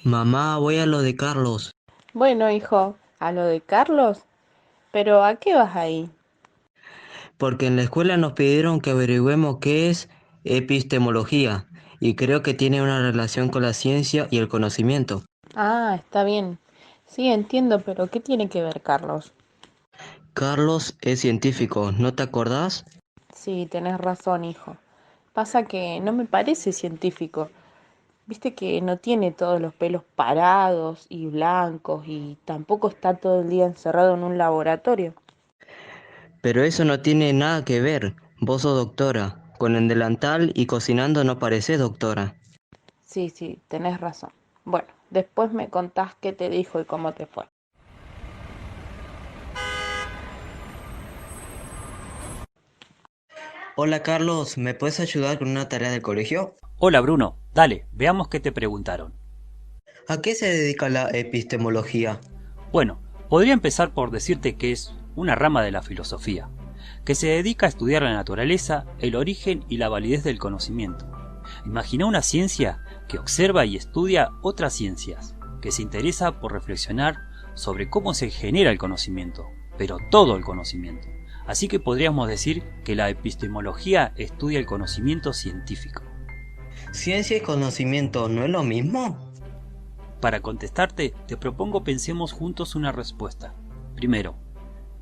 Mamá, voy a lo de Carlos, Bueno, hijo, a lo de Carlos, pero ¿a qué vas ahí? porque en la escuela nos pidieron que averigüemos qué es epistemología, y creo que tiene una relación con la ciencia y el conocimiento. Ah, está bien. Sí, entiendo, pero ¿qué tiene que ver Carlos? Carlos es científico, ¿no te acordás? Sí, tenés razón, hijo. Pasa que no me parece científico. Viste que no tiene todos los pelos parados y blancos y tampoco está todo el día encerrado en un laboratorio. Pero eso no tiene nada que ver. Vos sos doctora. Con el delantal y cocinando no parecés doctora. Sí, sí, tenés razón. Bueno, después me contás qué te dijo y cómo te fue. Hola Carlos, ¿me puedes ayudar con una tarea del colegio? Hola Bruno, dale, veamos qué te preguntaron. ¿A qué se dedica la epistemología? Bueno, podría empezar por decirte que es una rama de la filosofía, que se dedica a estudiar la naturaleza, el origen y la validez del conocimiento. Imagina una ciencia que observa y estudia otras ciencias, que se interesa por reflexionar sobre cómo se genera el conocimiento, pero todo el conocimiento. Así que podríamos decir que la epistemología estudia el conocimiento científico. ¿Ciencia y conocimiento no es lo mismo? Para contestarte, te propongo pensemos juntos una respuesta. Primero,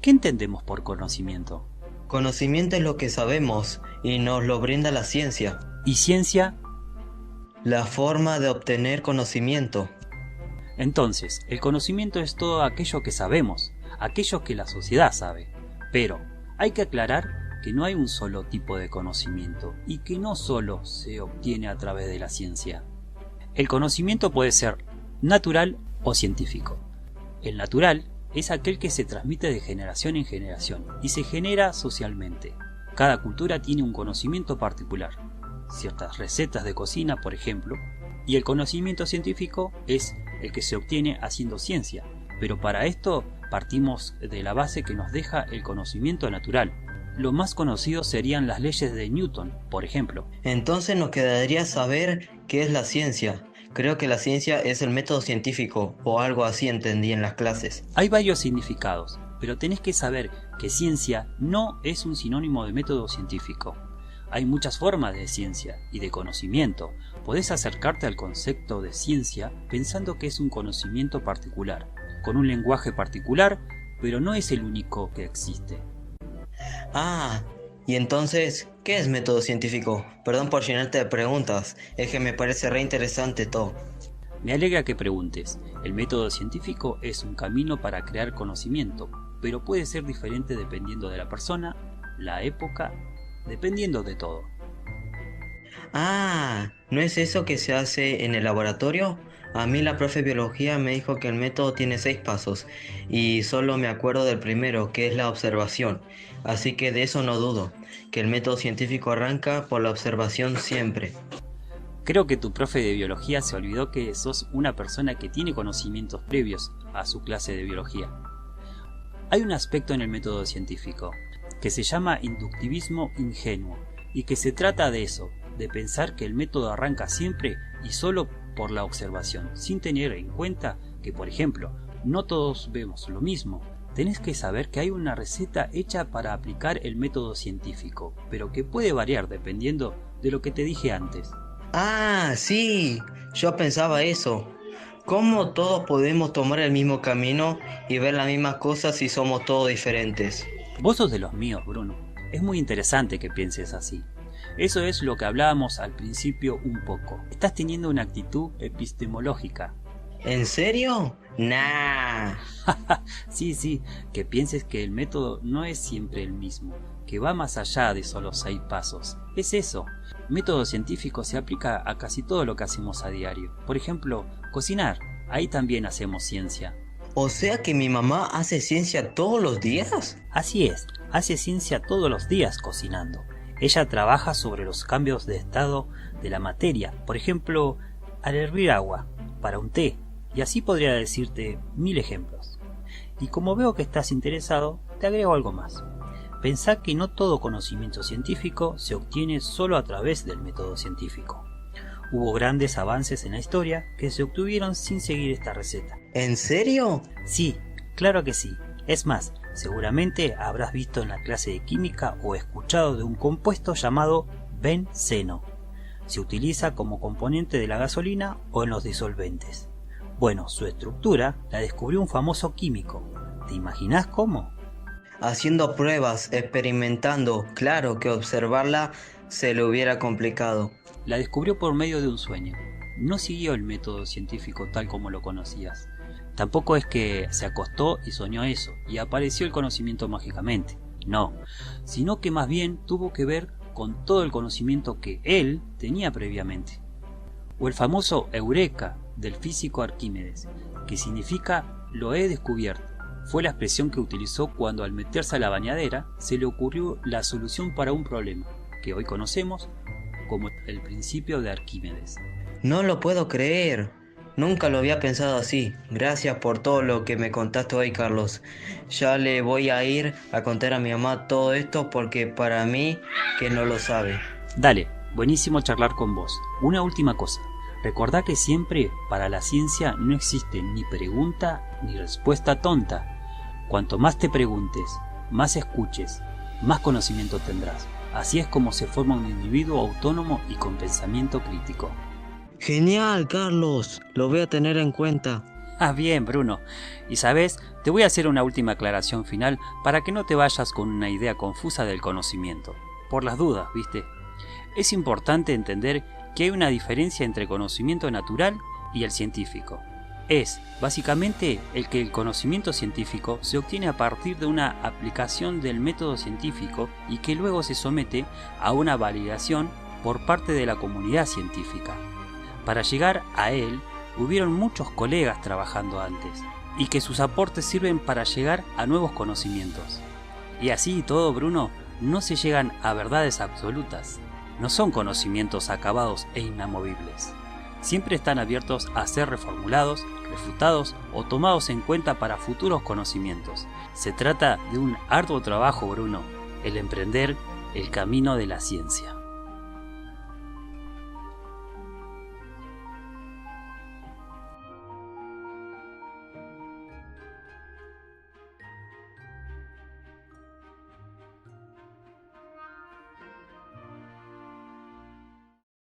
¿qué entendemos por conocimiento? Conocimiento es lo que sabemos y nos lo brinda la ciencia. ¿Y ciencia? La forma de obtener conocimiento. Entonces, el conocimiento es todo aquello que sabemos, aquello que la sociedad sabe. Pero hay que aclarar que no hay un solo tipo de conocimiento y que no solo se obtiene a través de la ciencia. El conocimiento puede ser natural o científico. El natural es aquel que se transmite de generación en generación y se genera socialmente. Cada cultura tiene un conocimiento particular, ciertas recetas de cocina, por ejemplo, y el conocimiento científico es el que se obtiene haciendo ciencia, pero para esto partimos de la base que nos deja el conocimiento natural. Lo más conocido serían las leyes de Newton, por ejemplo. Entonces nos quedaría saber qué es la ciencia. Creo que la ciencia es el método científico o algo así entendí en las clases. Hay varios significados, pero tenés que saber que ciencia no es un sinónimo de método científico. Hay muchas formas de ciencia y de conocimiento. Podés acercarte al concepto de ciencia pensando que es un conocimiento particular, con un lenguaje particular, pero no es el único que existe. Ah, y entonces, ¿qué es método científico? Perdón por llenarte de preguntas, es que me parece re interesante todo. Me alegra que preguntes. El método científico es un camino para crear conocimiento, pero puede ser diferente dependiendo de la persona, la época, dependiendo de todo. Ah, ¿no es eso que se hace en el laboratorio? A mí la profe de biología me dijo que el método tiene 6 pasos y solo me acuerdo del primero, que es la observación. Así que de eso no dudo, que el método científico arranca por la observación siempre. Creo que tu profe de biología se olvidó que sos una persona que tiene conocimientos previos a su clase de biología. Hay un aspecto en el método científico que se llama inductivismo ingenuo y que se trata de eso, de pensar que el método arranca siempre y solo por la observación, sin tener en cuenta que, por ejemplo, no todos vemos lo mismo. Tenés que saber que hay una receta hecha para aplicar el método científico, pero que puede variar dependiendo de lo que te dije antes. Ah, sí, yo pensaba eso. ¿Cómo todos podemos tomar el mismo camino y ver las mismas cosas si somos todos diferentes? Vos sos de los míos, Bruno. Es muy interesante que pienses así. Eso es lo que hablábamos al principio un poco. Estás teniendo una actitud epistemológica. ¿En serio? Nah. Sí, sí, que pienses que el método no es siempre el mismo, que va más allá de solo 6 pasos. Es eso. Método científico se aplica a casi todo lo que hacemos a diario. Por ejemplo, cocinar. Ahí también hacemos ciencia. O sea que mi mamá hace ciencia todos los días. Así es, hace ciencia todos los días cocinando. Ella trabaja sobre los cambios de estado de la materia, por ejemplo, al hervir agua, para un té, y así podría decirte 1000 ejemplos. Y como veo que estás interesado, te agrego algo más. Pensá que no todo conocimiento científico se obtiene solo a través del método científico. Hubo grandes avances en la historia que se obtuvieron sin seguir esta receta. ¿En serio? Sí, claro que sí. Es más, seguramente habrás visto en la clase de química o escuchado de un compuesto llamado benceno. Se utiliza como componente de la gasolina o en los disolventes. Bueno, su estructura la descubrió un famoso químico. ¿Te imaginas cómo? Haciendo pruebas, experimentando. Claro que observarla se le hubiera complicado. La descubrió por medio de un sueño. No siguió el método científico tal como lo conocías. Tampoco es que se acostó y soñó eso y apareció el conocimiento mágicamente. No, sino que más bien tuvo que ver con todo el conocimiento que él tenía previamente. O el famoso Eureka del físico Arquímedes, que significa lo he descubierto. Fue la expresión que utilizó cuando al meterse a la bañadera se le ocurrió la solución para un problema, que hoy conocemos como el principio de Arquímedes. No lo puedo creer. Nunca lo había pensado así. Gracias por todo lo que me contaste hoy, Carlos. Ya le voy a ir a contar a mi mamá todo esto porque para mí que no lo sabe. Dale, buenísimo charlar con vos. Una última cosa. Recordá que siempre para la ciencia no existe ni pregunta ni respuesta tonta. Cuanto más te preguntes, más escuches, más conocimiento tendrás. Así es como se forma un individuo autónomo y con pensamiento crítico. Genial, Carlos. Lo voy a tener en cuenta. Ah, bien, Bruno. Y sabes, te voy a hacer una última aclaración final para que no te vayas con una idea confusa del conocimiento. Por las dudas, ¿viste? Es importante entender que hay una diferencia entre conocimiento natural y el científico. Es, básicamente, el que el conocimiento científico se obtiene a partir de una aplicación del método científico y que luego se somete a una validación por parte de la comunidad científica. Para llegar a él, hubieron muchos colegas trabajando antes, y que sus aportes sirven para llegar a nuevos conocimientos. Y así y todo, Bruno, no se llegan a verdades absolutas. No son conocimientos acabados e inamovibles. Siempre están abiertos a ser reformulados, refutados o tomados en cuenta para futuros conocimientos. Se trata de un arduo trabajo, Bruno, el emprender el camino de la ciencia.